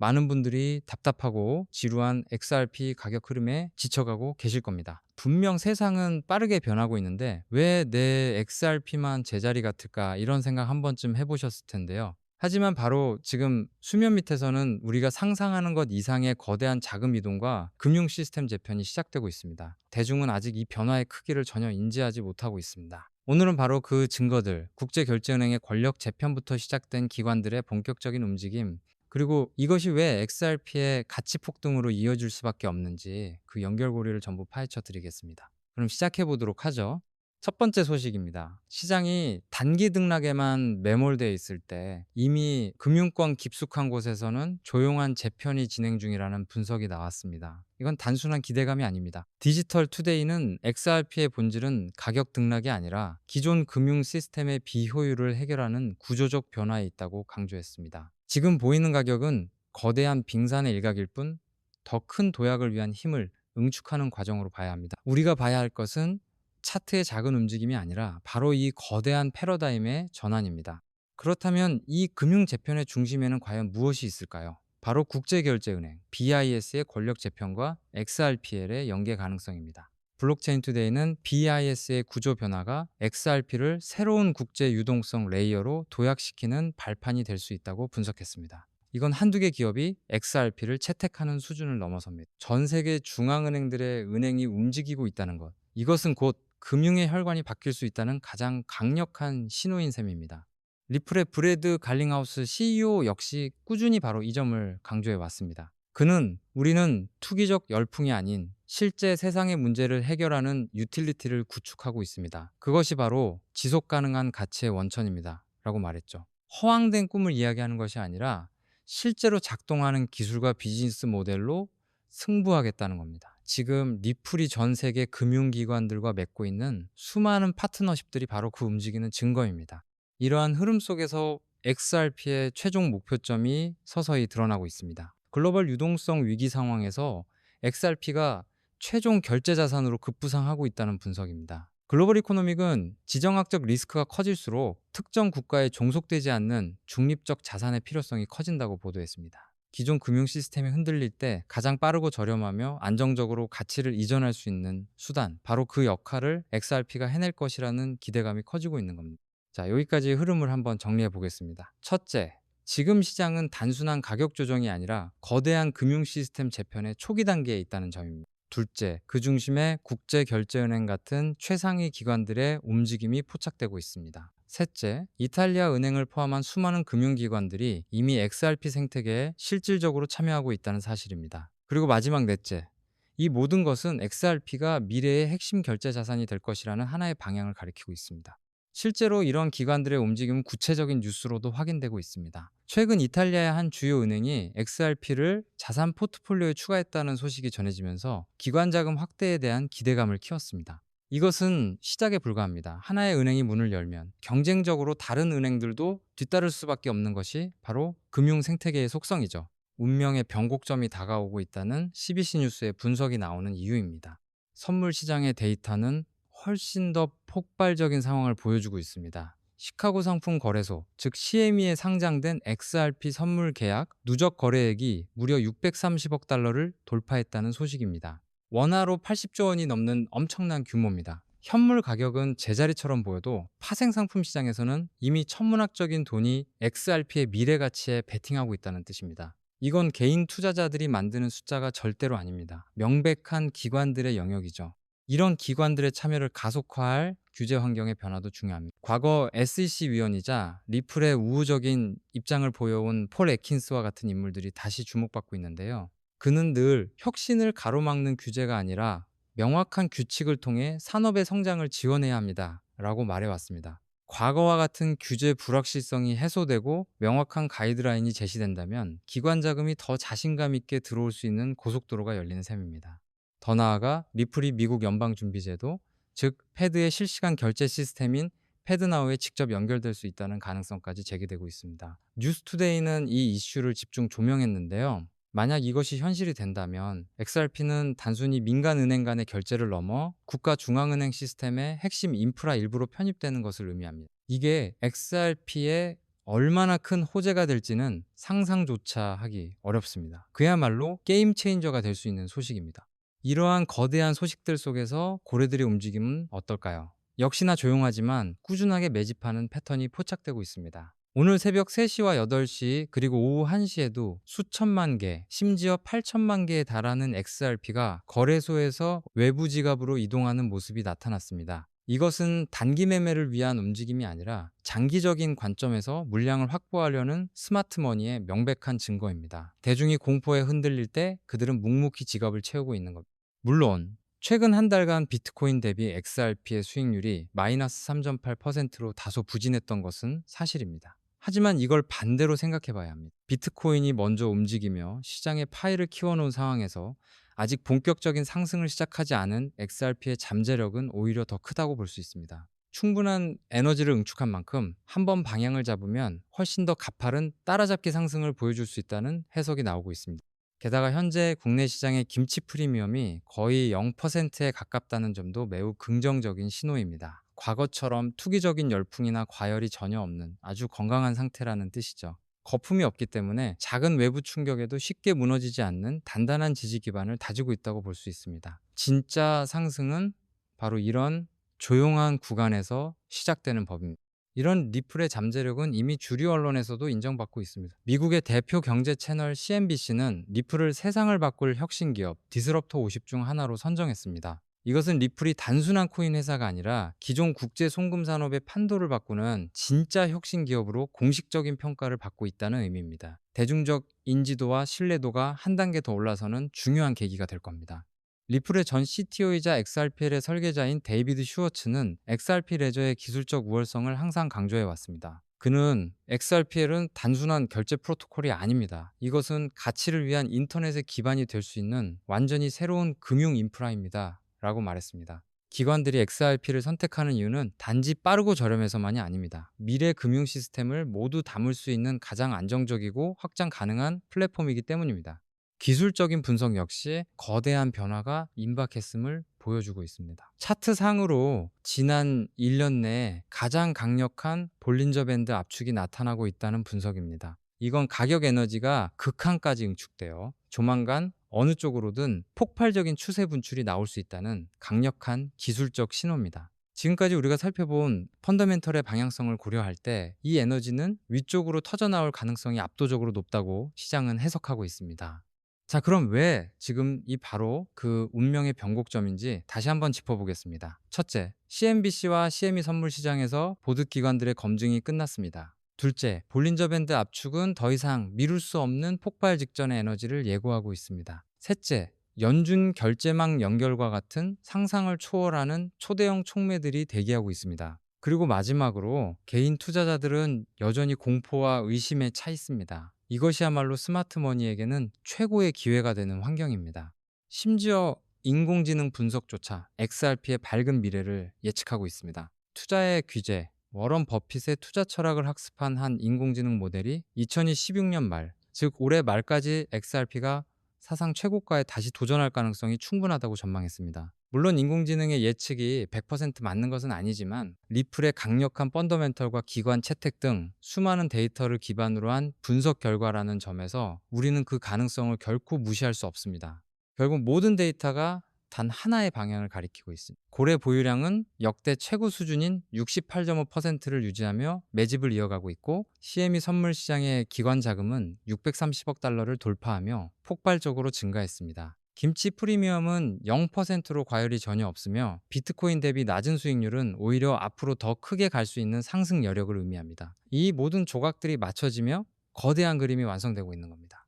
많은 분들이 답답하고 지루한 XRP 가격 흐름에 지쳐가고 계실 겁니다. 분명 세상은 빠르게 변하고 있는데 왜 내 XRP만 제자리 같을까 이런 생각 한 번쯤 해보셨을 텐데요. 하지만 바로 지금 수면 밑에서는 우리가 상상하는 것 이상의 거대한 자금 이동과 금융 시스템 재편이 시작되고 있습니다. 대중은 아직 이 변화의 크기를 전혀 인지하지 못하고 있습니다. 오늘은 바로 그 증거들, 국제결제은행의 권력 재편부터 시작된 기관들의 본격적인 움직임, 그리고 이것이 왜 XRP의 가치 폭등으로 이어질 수밖에 없는지 그 연결고리를 전부 파헤쳐 드리겠습니다. 그럼 시작해 보도록 하죠. 첫 번째 소식입니다. 시장이 단기 등락에만 매몰되어 있을 때 이미 금융권 깊숙한 곳에서는 조용한 재편이 진행 중이라는 분석이 나왔습니다. 이건 단순한 기대감이 아닙니다. 디지털 투데이는 XRP의 본질은 가격 등락이 아니라 기존 금융 시스템의 비효율을 해결하는 구조적 변화에 있다고 강조했습니다. 지금 보이는 가격은 거대한 빙산의 일각일 뿐 더 큰 도약을 위한 힘을 응축하는 과정으로 봐야 합니다. 우리가 봐야 할 것은 차트의 작은 움직임이 아니라 바로 이 거대한 패러다임의 전환입니다. 그렇다면 이 금융 재편의 중심에는 과연 무엇이 있을까요? 바로 국제결제은행 BIS의 권력 재편과 XRPL의 연계 가능성입니다. 블록체인 투데이는 BIS의 구조 변화가 XRP를 새로운 국제 유동성 레이어로 도약시키는 발판이 될 수 있다고 분석했습니다. 이건 한두 개 기업이 XRP를 채택하는 수준을 넘어섭니다. 전 세계 중앙은행들의 은행이 움직이고 있다는 것. 이것은 곧 금융의 혈관이 바뀔 수 있다는 가장 강력한 신호인 셈입니다. 리플의 브래드 갈링하우스 CEO 역시 꾸준히 바로 이 점을 강조해 왔습니다. 그는 우리는 투기적 열풍이 아닌 실제 세상의 문제를 해결하는 유틸리티를 구축하고 있습니다. 그것이 바로 지속 가능한 가치의 원천입니다. 라고 말했죠. 허황된 꿈을 이야기하는 것이 아니라 실제로 작동하는 기술과 비즈니스 모델로 승부하겠다는 겁니다. 지금 리플이 전 세계 금융기관들과 맺고 있는 수많은 파트너십들이 바로 그 움직이는 증거입니다. 이러한 흐름 속에서 XRP의 최종 목표점이 서서히 드러나고 있습니다. 글로벌 유동성 위기 상황에서 XRP가 최종 결제 자산으로 급부상하고 있다는 분석입니다. 글로벌 이코노믹은 지정학적 리스크가 커질수록 특정 국가에 종속되지 않는 중립적 자산의 필요성이 커진다고 보도했습니다. 기존 금융 시스템이 흔들릴 때 가장 빠르고 저렴하며 안정적으로 가치를 이전할 수 있는 수단, 바로 그 역할을 XRP가 해낼 것이라는 기대감이 커지고 있는 겁니다. 자, 여기까지 흐름을 한번 정리해 보겠습니다. 첫째, 지금 시장은 단순한 가격 조정이 아니라 거대한 금융 시스템 재편의 초기 단계에 있다는 점입니다. 둘째, 그 중심에 국제결제은행 같은 최상위 기관들의 움직임이 포착되고 있습니다. 셋째, 이탈리아 은행을 포함한 수많은 금융기관들이 이미 XRP 생태계에 실질적으로 참여하고 있다는 사실입니다. 그리고 마지막 넷째, 이 모든 것은 XRP가 미래의 핵심 결제 자산이 될 것이라는 하나의 방향을 가리키고 있습니다. 실제로 이런 기관들의 움직임은 구체적인 뉴스로도 확인되고 있습니다. 최근 이탈리아의 한 주요 은행이 XRP를 자산 포트폴리오에 추가했다는 소식이 전해지면서 기관 자금 확대에 대한 기대감을 키웠습니다. 이것은 시작에 불과합니다. 하나의 은행이 문을 열면 경쟁적으로 다른 은행들도 뒤따를 수밖에 없는 것이 바로 금융 생태계의 속성이죠. 운명의 변곡점이 다가오고 있다는 CBC 뉴스의 분석이 나오는 이유입니다. 선물 시장의 데이터는 훨씬 더 폭발적인 상황을 보여주고 있습니다. 시카고 상품 거래소, 즉 CME에 상장된 XRP 선물 계약 누적 거래액이 무려 630억 달러를 돌파했다는 소식입니다. 원화로 80조 원이 넘는 엄청난 규모입니다. 현물 가격은 제자리처럼 보여도 파생 상품 시장에서는 이미 천문학적인 돈이 XRP의 미래 가치에 베팅하고 있다는 뜻입니다. 이건 개인 투자자들이 만드는 숫자가 절대로 아닙니다. 명백한 기관들의 영역이죠. 이런 기관들의 참여를 가속화할 규제 환경의 변화도 중요합니다. 과거 SEC 위원이자 리플의 우호적인 입장을 보여온 폴 애킨스와 같은 인물들이 다시 주목받고 있는데요. 그는 늘 혁신을 가로막는 규제가 아니라 명확한 규칙을 통해 산업의 성장을 지원해야 합니다. 라고 말해왔습니다. 과거와 같은 규제 불확실성이 해소되고 명확한 가이드라인이 제시된다면 기관 자금이 더 자신감 있게 들어올 수 있는 고속도로가 열리는 셈입니다. 더 나아가 리플이 미국 연방준비제도, 즉 패드의 실시간 결제 시스템인 패드나우에 직접 연결될 수 있다는 가능성까지 제기되고 있습니다. 뉴스투데이는 이 이슈를 집중 조명했는데요. 만약 이것이 현실이 된다면 XRP는 단순히 민간은행 간의 결제를 넘어 국가중앙은행 시스템의 핵심 인프라 일부로 편입되는 것을 의미합니다. 이게 XRP의 얼마나 큰 호재가 될지는 상상조차 하기 어렵습니다. 그야말로 게임 체인저가 될 수 있는 소식입니다. 이러한 거대한 소식들 속에서 고래들의 움직임은 어떨까요? 역시나 조용하지만 꾸준하게 매집하는 패턴이 포착되고 있습니다. 오늘 새벽 3시와 8시 그리고 오후 1시에도 수천만 개, 심지어 8천만 개에 달하는 XRP가 거래소에서 외부 지갑으로 이동하는 모습이 나타났습니다. 이것은 단기 매매를 위한 움직임이 아니라 장기적인 관점에서 물량을 확보하려는 스마트머니의 명백한 증거입니다. 대중이 공포에 흔들릴 때 그들은 묵묵히 지갑을 채우고 있는 겁니다. 물론 최근 한 달간 비트코인 대비 XRP의 수익률이 마이너스 3.8%로 다소 부진했던 것은 사실입니다. 하지만 이걸 반대로 생각해 봐야 합니다. 비트코인이 먼저 움직이며 시장의 파이를 키워놓은 상황에서 아직 본격적인 상승을 시작하지 않은 XRP의 잠재력은 오히려 더 크다고 볼 수 있습니다. 충분한 에너지를 응축한 만큼 한번 방향을 잡으면 훨씬 더 가파른 따라잡기 상승을 보여줄 수 있다는 해석이 나오고 있습니다. 게다가 현재 국내 시장의 김치 프리미엄이 거의 0%에 가깝다는 점도 매우 긍정적인 신호입니다. 과거처럼 투기적인 열풍이나 과열이 전혀 없는 아주 건강한 상태라는 뜻이죠. 거품이 없기 때문에 작은 외부 충격에도 쉽게 무너지지 않는 단단한 지지 기반을 다지고 있다고 볼 수 있습니다. 진짜 상승은 바로 이런 조용한 구간에서 시작되는 법입니다. 이런 리플의 잠재력은 이미 주류 언론에서도 인정받고 있습니다. 미국의 대표 경제 채널 CNBC는 리플을 세상을 바꿀 혁신 기업 디스럽터 50 중 하나로 선정했습니다. 이것은 리플이 단순한 코인 회사가 아니라 기존 국제 송금 산업의 판도를 바꾸는 진짜 혁신 기업으로 공식적인 평가를 받고 있다는 의미입니다. 대중적 인지도와 신뢰도가 한 단계 더 올라서는 중요한 계기가 될 겁니다. 리플의 전 CTO이자 XRPL의 설계자인 데이비드 슈워츠는 XRP 레저의 기술적 우월성을 항상 강조해 왔습니다. 그는 XRPL은 단순한 결제 프로토콜이 아닙니다. 이것은 가치를 위한 인터넷의 기반이 될 수 있는 완전히 새로운 금융 인프라입니다. 라고 말했습니다. 기관들이 XRP를 선택하는 이유는 단지 빠르고 저렴해서만이 아닙니다. 미래 금융 시스템을 모두 담을 수 있는 가장 안정적이고 확장 가능한 플랫폼이기 때문입니다. 기술적인 분석 역시 거대한 변화가 임박했음을 보여주고 있습니다. 차트상으로 지난 1년 내에 가장 강력한 볼린저 밴드 압축이 나타나고 있다는 분석입니다. 이건 가격 에너지가 극한까지 응축되어 조만간 어느 쪽으로든 폭발적인 추세 분출이 나올 수 있다는 강력한 기술적 신호입니다. 지금까지 우리가 살펴본 펀더멘털의 방향성을 고려할 때 이 에너지는 위쪽으로 터져나올 가능성이 압도적으로 높다고 시장은 해석하고 있습니다. 자, 그럼 왜 지금 이 바로 그 운명의 변곡점인지 다시 한번 짚어보겠습니다. 첫째, CNBC와 CME 선물 시장에서 보드 기관들의 검증이 끝났습니다. 둘째, 볼린저 밴드 압축은 더 이상 미룰 수 없는 폭발 직전의 에너지를 예고하고 있습니다. 셋째, 연준 결제망 연결과 같은 상상을 초월하는 초대형 촉매들이 대기하고 있습니다. 그리고 마지막으로 개인 투자자들은 여전히 공포와 의심에 차 있습니다. 이것이야말로 스마트머니에게는 최고의 기회가 되는 환경입니다. 심지어 인공지능 분석조차 XRP의 밝은 미래를 예측하고 있습니다. 투자의 귀재, 워런 버핏의 투자 철학을 학습한 한 인공지능 모델이 2016년 말, 즉 올해 말까지 XRP가 사상 최고가에 다시 도전할 가능성이 충분하다고 전망했습니다. 물론 인공지능의 예측이 100% 맞는 것은 아니지만 리플의 강력한 펀더멘털과 기관 채택 등 수많은 데이터를 기반으로 한 분석 결과라는 점에서 우리는 그 가능성을 결코 무시할 수 없습니다. 결국 모든 데이터가 단 하나의 방향을 가리키고 있습니다. 고래 보유량은 역대 최고 수준인 68.5%를 유지하며 매집을 이어가고 있고 CME 선물 시장의 기관 자금은 630억 달러를 돌파하며 폭발적으로 증가했습니다. 김치 프리미엄은 0%로 과열이 전혀 없으며 비트코인 대비 낮은 수익률은 오히려 앞으로 더 크게 갈 수 있는 상승 여력을 의미합니다. 이 모든 조각들이 맞춰지며 거대한 그림이 완성되고 있는 겁니다.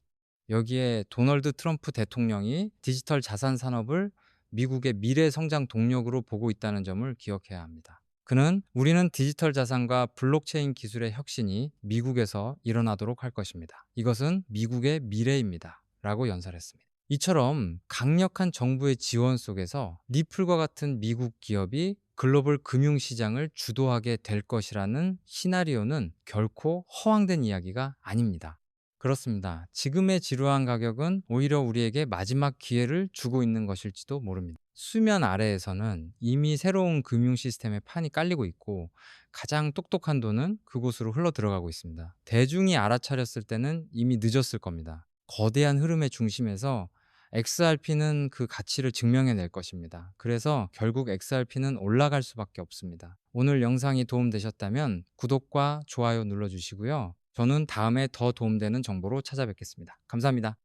여기에 도널드 트럼프 대통령이 디지털 자산 산업을 미국의 미래 성장 동력으로 보고 있다는 점을 기억해야 합니다. 그는 우리는 디지털 자산과 블록체인 기술의 혁신이 미국에서 일어나도록 할 것입니다. 이것은 미국의 미래입니다. 라고 연설했습니다. 이처럼 강력한 정부의 지원 속에서 리플과 같은 미국 기업이 글로벌 금융시장을 주도하게 될 것이라는 시나리오는 결코 허황된 이야기가 아닙니다. 그렇습니다. 지금의 지루한 가격은 오히려 우리에게 마지막 기회를 주고 있는 것일지도 모릅니다. 수면 아래에서는 이미 새로운 금융 시스템의 판이 깔리고 있고 가장 똑똑한 돈은 그곳으로 흘러 들어가고 있습니다. 대중이 알아차렸을 때는 이미 늦었을 겁니다. 거대한 흐름의 중심에서 XRP는 그 가치를 증명해낼 것입니다. 그래서 결국 XRP는 올라갈 수밖에 없습니다. 오늘 영상이 도움되셨다면 구독과 좋아요 눌러주시고요. 저는 다음에 더 도움되는 정보로 찾아뵙겠습니다. 감사합니다.